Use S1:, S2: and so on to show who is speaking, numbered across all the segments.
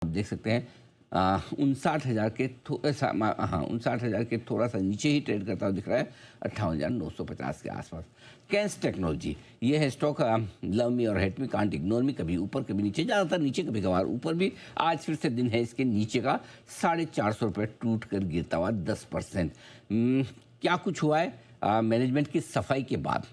S1: देख सकते हैं 59,000 के 59,000 के थोड़ा सा नीचे ही ट्रेड करता हुआ दिख रहा है, 58,950 के आसपास। कैंस टेक्नोलॉजी ये है स्टॉक, लव मी और hate me, can't ignore me, कभी ऊपर कभी नीचे, ज़्यादातर नीचे कभी कभार ऊपर भी। आज फिर से दिन है इसके नीचे का, 450 रुपये टूट कर गिरता हुआ 10%। क्या कुछ हुआ है? मैनेजमेंट की सफाई के बाद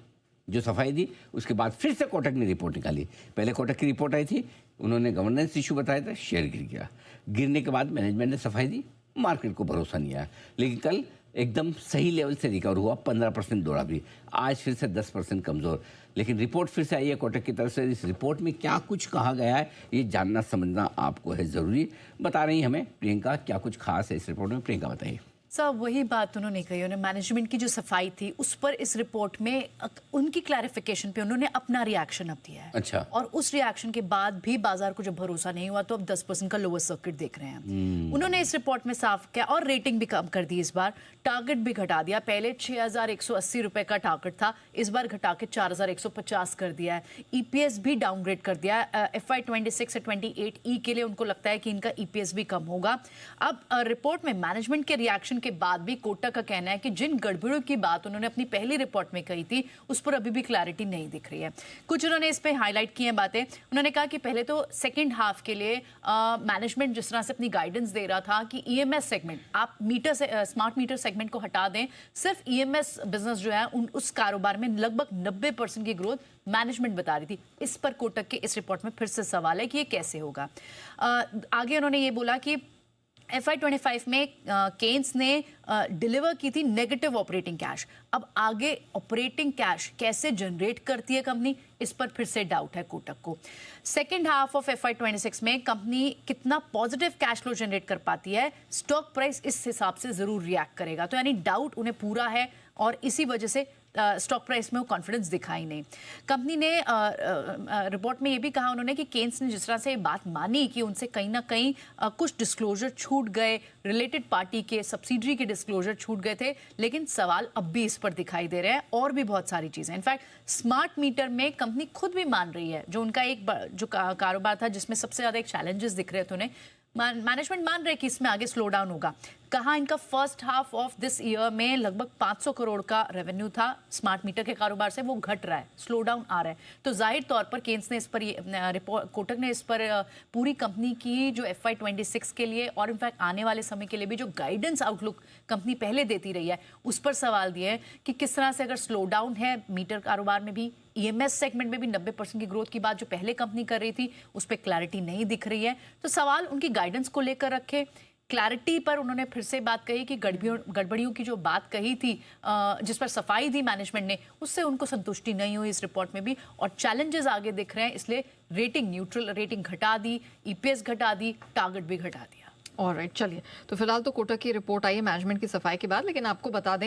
S1: जो सफाई दी, उसके बाद फिर से कोटक ने रिपोर्ट निकाली। पहले कोटक की रिपोर्ट आई थी, उन्होंने गवर्नेंस इशू बताया था, शेयर गिर गया। गिरने के बाद मैनेजमेंट ने सफाई दी, मार्केट को भरोसा नहीं आया, लेकिन कल एकदम सही लेवल से रिकवर हुआ, 15% दौड़ा भी। आज फिर से 10% कमज़ोर, लेकिन रिपोर्ट फिर से आई है कोटक की तरफ से। इस रिपोर्ट में क्या कुछ कहा गया है ये जानना समझना आपको है ज़रूरी। बता रही हमें प्रियंका, क्या कुछ खास है इस रिपोर्ट में? प्रियंका बताइए।
S2: सर वही बात उन्होंने कही, उन्होंने मैनेजमेंट की जो सफाई थी उस पर इस रिपोर्ट में उनकी क्लैरिफिकेशन पे उन्होंने अपना रिएक्शन अब दिया है।
S1: अच्छा।
S2: और उस रिएक्शन के बाद भी बाजार को जब भरोसा नहीं हुआ तो अब 10% का लोअर सर्किट देख रहे हैं। उन्होंने इस रिपोर्ट में साफ किया और रेटिंग भी कम कर दी इस बार, टारगेट भी घटा दिया। पहले 6,180 रुपए का टारगेट था, इस बार घटा के 4,150 कर दिया है। ईपीएस भी डाउनग्रेड कर दिया है। FY 26 से 28E के लिए उनको लगता है कि इनका ईपीएस भी कम होगा। अब रिपोर्ट में मैनेजमेंट के रिएक्शन के बाद भी कोटक का कहना है कि जिन गड़बड़ियों की बात उन्होंने अपनी पहली रिपोर्ट में कही थी उस पर अभी भी क्लैरिटी नहीं दिख रही है। कुछ उन्होंने इस पे हाईलाइट की हैं बातें। उन्होंने कहा कि पहले तो सेकंड हाफ के लिए मैनेजमेंट जिस तरह से अपनी गाइडेंस दे रहा था कि ईएमएस सेगमेंट, आप मीटर से स्मार्ट मीटर सेगमेंट को हटा दें, सिर्फ ईएमएस बिजनेस जो है उस कारोबार में लगभग 90% की ग्रोथ मैनेजमेंट बता रही थी। इस पर कोटक के इस रिपोर्ट में फिर से सवाल है कि ये कैसे होगा। आगे उन्होंने ये बोला कि FY 25 में केन्स ने डिलीवर की थी नेगेटिव ऑपरेटिंग कैश। अब आगे ऑपरेटिंग कैश कैसे जनरेट करती है कंपनी, इस पर फिर से डाउट है कोटक को। सेकेंड हाफ ऑफ FY 26 में कंपनी कितना पॉजिटिव कैश फ्लो जनरेट कर पाती है, स्टॉक प्राइस इस हिसाब से जरूर रिएक्ट करेगा। तो यानी डाउट उन्हें पूरा है और इसी वजह से स्टॉक प्राइस में वो कॉन्फिडेंस दिखाई नहीं। कंपनी ने रिपोर्ट में ये भी कहा उन्होंने कि केन्स ने जिस तरह से बात मानी कि उनसे कहीं ना कहीं कुछ डिस्क्लोजर छूट गए, रिलेटेड पार्टी के सब्सिडरी के डिस्क्लोजर छूट गए थे, लेकिन सवाल अब भी इस पर दिखाई दे रहे हैं और भी बहुत सारी चीज़ें। इनफैक्ट स्मार्ट मीटर में कंपनी खुद भी मान रही है, जो उनका एक जो कारोबार था जिसमें सबसे ज़्यादा एक चैलेंजेस दिख रहे थे उन्हें, मैनेजमेंट मान रहे कि इसमें आगे स्लो डाउन होगा। कहा इनका first half of this year में लगभग 500 करोड़ का रेवेन्यू था स्मार्ट मीटर के कारोबार से, वो घट रहा है, स्लो डाउन आ रहा है। तो जाहिर तौर पर केन्स ने इस पर रिपोर्ट, कोटक ने इस पर पूरी कंपनी की जो FY 26 के लिए और इनफैक्ट आने वाले समय के लिए भी जो गाइडेंस आउटलुक कंपनी पहले देती रही है उस पर सवाल दिए हैं कि किस तरह से अगर स्लो डाउन है मीटर कारोबार में भी, EMS सेगमेंट में भी 90% की ग्रोथ की बात जो पहले कंपनी कर रही थी उस पर क्लैरिटी नहीं दिख रही है। तो सवाल उनकी गाइडेंस को लेकर रखे। क्लैरिटी पर उन्होंने फिर से बात कही कि गड़बड़ियों की जो बात कही थी, जिस पर सफाई दी मैनेजमेंट ने, उससे उनको संतुष्टि नहीं हुई इस रिपोर्ट में भी, और चैलेंजेस आगे दिख रहे हैं, इसलिए रेटिंग न्यूट्रल रेटिंग घटा दी, EPS घटा दी, टारगेट भी घटा दिया।
S3: ऑलराइट, चलिए, तो फिलहाल तो कोटक की रिपोर्ट आई है मैनेजमेंट की सफाई के बाद, लेकिन आपको बता दें